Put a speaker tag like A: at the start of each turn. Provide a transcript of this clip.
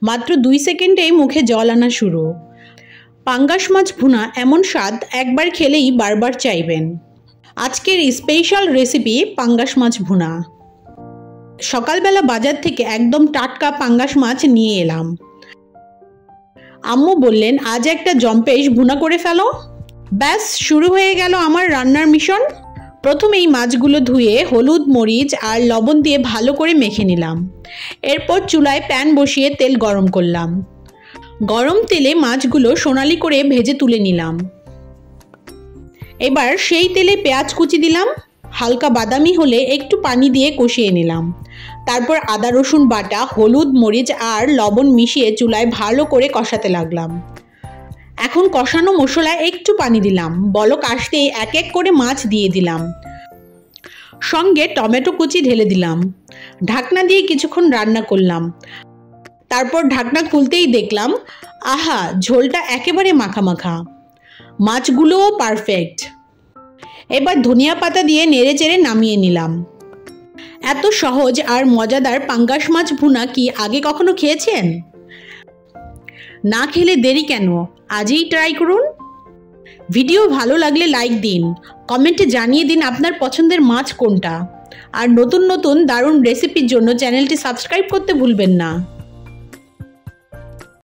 A: মাত্র 2 সেকেন্ডেই মুখে জল আনা শুরু। পাঙ্গাস মাছ ভুনা এমন স্বাদ, একবার খেলেই বারবার চাইবেন। আজকের স্পেশাল রেসিপি পাঙ্গাস মাছ ভুনা। সকালবেলা বাজার থেকে একদম টাটকা পাঙ্গাস মাছ নিয়ে এলাম। আম্মু বললেন, আজ একটা জম্পেশ ভুনা করে ফেলো। ব্যাস, শুরু হয়ে গেল আমার রান্নার মিশন। প্রথমেই মাছগুলো ধুয়ে হলুদ, মরিচ আর লবণ দিয়ে ভালো করে মেখে নিলাম। এরপর চুলায় প্যান বসিয়ে তেল গরম করলাম। গরম তেলে মাছগুলো সোনালি করে ভেজে তুলে নিলাম। এবার সেই তেলে পেঁয়াজ কুচি দিলাম। হালকা বাদামি হলে একটু পানি দিয়ে কষিয়ে নিলাম। তারপর আদা রসুন বাটা, হলুদ, মরিচ আর লবণ মিশিয়ে চুলায় ভালো করে কষাতে লাগলাম। এখন কষানো মশলায় একটু পানি দিলাম। বলক আসতেই এক এক করে মাছ দিয়ে দিলাম। সঙ্গে টমেটো কুচি ঢেলে দিলাম। ঢাকনা দিয়ে কিছুক্ষণ রান্না করলাম। তারপর ঢাকনা খুলতেই দেখলাম, আহা, ঝোলটা একেবারে মাখা মাখা। মাছগুলোও পারফেক্ট। এবার ধনিয়া পাতা দিয়ে নেড়েচেড়ে নামিয়ে নিলাম। এত সহজ আর মজাদার পাঙ্গাস মাছ ভুনা কি আগে কখনো খেয়েছেন? না খেলে দেরি কেন, আজই ট্রাই করুন। ভিডিও ভালো লাগলে লাইক দিন, কমেন্টে জানিয়ে দিন আপনার পছন্দের মাছ কোনটা। আর নতুন নতুন দারুণ রেসিপির জন্য চ্যানেলটি সাবস্ক্রাইব করতে ভুলবেন না।